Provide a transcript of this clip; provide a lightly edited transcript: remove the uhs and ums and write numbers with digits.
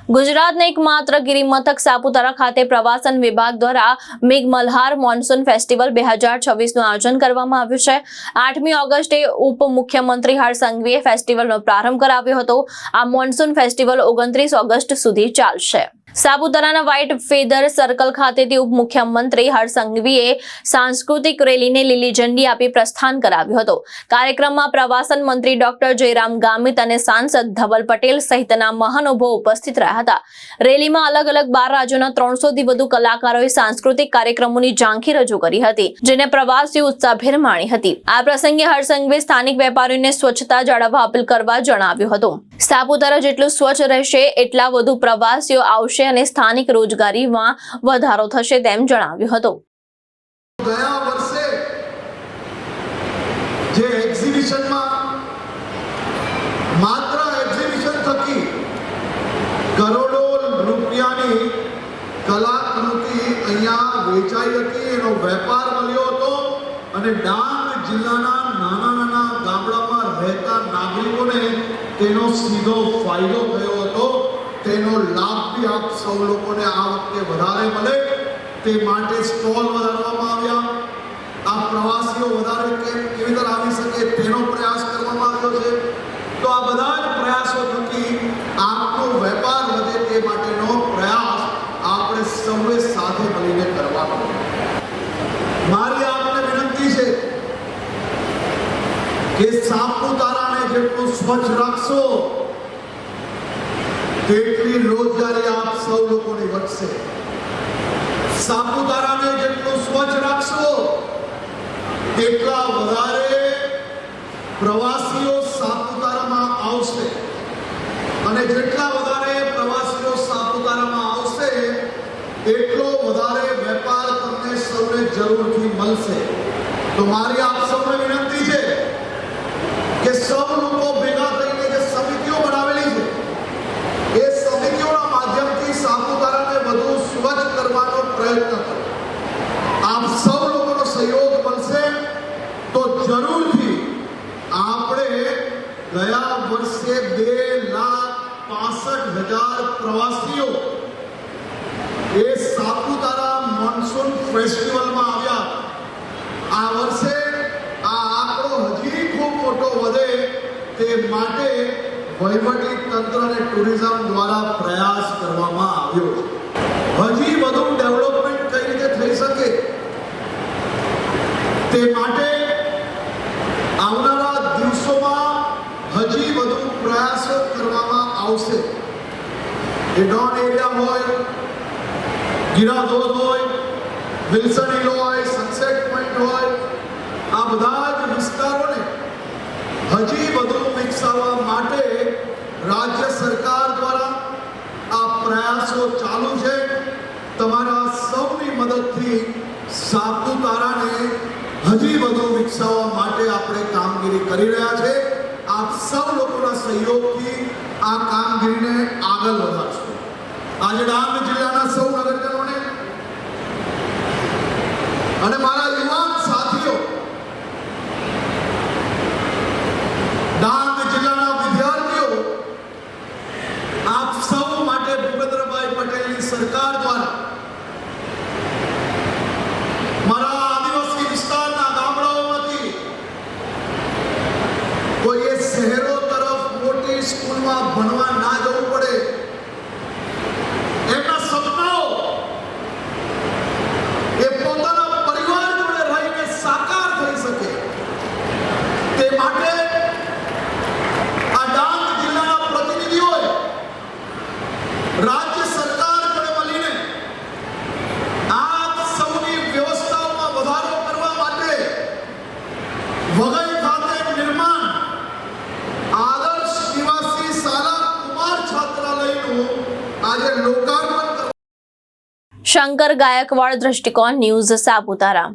ગુજરાતના એકમાત્ર ગિરિમથક સાપુતારા ખાતે પ્રવાસન વિભાગ દ્વારા મેઘમલ્હાર મોન્સૂન ફેસ્ટિવલ 2026નું આયોજન કરવામાં આવ્યું છે। 8મી ઓગસ્ટે ઉપમુખ્યમંત્રી હર્ષ સંઘવીએ ફેસ્ટિવલનો પ્રારંભ કરાવ્યો હતો। આ મોન્સૂન ફેસ્ટિવલ 29 ઓગસ્ટ સુધી ચાલશે। સાપુતારાના વ્હાઇટ ફેધર સર્કલ ખાતેથી ઉપમુખ્યમંત્રી હર્ષ સંઘવીએ સાંસ્કૃતિક રેલીને લીલી ઝંડી આપી પ્રસ્થાન કરાવ્યું હતું। કાર્યક્રમમાં પ્રવાસન મંત્રી ડોક્ટર જયરામ ગામિત અને સાંસદ ધવલ પટેલ સહિતના મહાનુભાવો ઉપસ્થિત રહ્યા હતા। રેલીમાં અલગ અલગ 12 રાજ્યોના 300થી વધુ કલાકારોએ સાંસ્કૃતિક કાર્યક્રમોની ઝાંખી રજૂ કરી હતી, જેને પ્રવાસીઓ ઉત્સાહભેર માણી હતી। આ પ્રસંગે હર્ષ સંઘવીએ સ્થાનિક વેપારીઓને સ્વચ્છતા જાળવવા અપીલ કરવા જણાવ્યું હતું। સાપુતારા જેટલું સ્વચ્છ રહેશે એટલા વધુ પ્રવાસીઓ આવશે અને સ્થાનિક રોજગારીમાં વધારો થશે તેમ જણાવ્યું હતું। ગયા વર્ષે જે એક્ઝિબિશનમાં માત્ર એક્ઝિબિશન થકી કરોડો રૂપિયાની કલાકૃતિ અહીંયા વેચાઈ હતી, એનો વેપાર મળ્યો હતો અને ડાંગ જિલ્લાના નાના ગામડામાં રહેતા નાગરિકોને તેનો સીધો ફાયદો થયો હતો। તેનો લાભ બી આપ સૌ લોકોને આ વખતે વધારે મળે તે માટે સ્ટોલ વધારવામાં આવ્યા। આ પ્રવાસીઓ વધારે કેવી રીતે આવી શકે તેનો પ્રયાસ કરવામાં આવ્યો છે। તો આ બધા જ પ્રયાસો થકી આપનો વેપાર વધે તે માટેનો પ્રયાસ આપણે સૌએ સાથે મળીને કરવાનો। મારી આપને વિનંતી છે કે સાપુતારાને જેટલું સ્વચ્છ રાખશો તેટલી રોજગારી આપ સૌ લોકોની વધશે। સાપુતારાને જેટલું સ્વચ્છ રાખશો તેટલા વધારે પ્રવાસીઓ સાપુતારામાં આવશે અને જેટલા વધારે પ્રવાસીઓ સાપુતારામાં આવશે એટલો વધારે વેપાર તમને સૌને જરૂરથી મળશે। તો મારી આપ સૌને વિનંતી છે કે સૌ લોકો ભેગા થઈને જે સમિતિઓ બનાવેલી છે એ સમિતિઓના માધ્યમથી સાપુતારાને વધુ સ્વચ્છ કરવાનો પ્રયત્ન કરો। આપ સૌ લોકોનો સહયોગ મળશે તો જરૂરથી આપણે ગયા વર્ષે 2,65,000 પ્રવાસીઓ એ સાપુતારા મોન્સૂન ફેસ્ટિવલમાં આવ્યા। આ વર્ષે આ આંકડો હજી ખૂબ મોટો વધે તે માટે વહીવટી તંત્ર અને ટુરિઝમ દ્વારા પ્રયાસ કરવામાં આવ્યો છે। હજી વધુ ડેવલપમેન્ટ કઈ રીતે થઈ શકે તે માટે આવનારા દિવસોમાં હજી વધુ પ્રયાસો કરવામાં આવશે। એ ડોન એરિયા હોય, ગીરા ધોધ હોય, વિલ્સન હિલ હોય, સનસેટ પોઈન્ટ હોય, આ બધા જ વિસ્તારોને હજી વધુ વિકસાવવા માટે રાજ્ય સરકાર દ્વારા આ પ્રયાસો ચાલુ છે। તમારા સૌની મદદથી સાપુતારાને હજી વધુ વિકસાવવા માટે આપણે કામગીરી કરી રહ્યા છે। આપ સૌ લોકોના સહયોગથી આ કામગીરીને આગળ વધારશું। આજે ડાંગ જિલ્લાના સૌ નગરજનોને અને મારા યુવાન સાથીઓ, ડાંગ જિલ્લાના વિદ્યાર્થીઓ, આપ સૌ માટે ભૂપેન્દ્રભાઈ પટેલની સરકાર દ્વારા મારા આદિવાસી વિસ્તારના ગામડાઓમાંથી કોઈએ શહેરો તરફ મોટી સ્કૂલમાં ભણવા ના જવું પડે, એમના સપનાઓ એ પોતાના પરિવાર જોડે રહીને સાકાર થઈ શકે તે માટે આ ડાંગ જિલ્લાના પ્રતિનિધિઓએ રાજ્ય સરકાર જોડે મળીને આ સૌની વ્યવસ્થાઓમાં વધારો કરવા માટે વઘઈ ખાતે નિર્માણ આદર્શ નિવાસી શાળા કુમાર છાત્રાલયનું આજે લોકાર્પણ। શંકર ગાયકવાડ, દ્રષ્ટિકોણ ન્યૂઝ, સાપુતારા।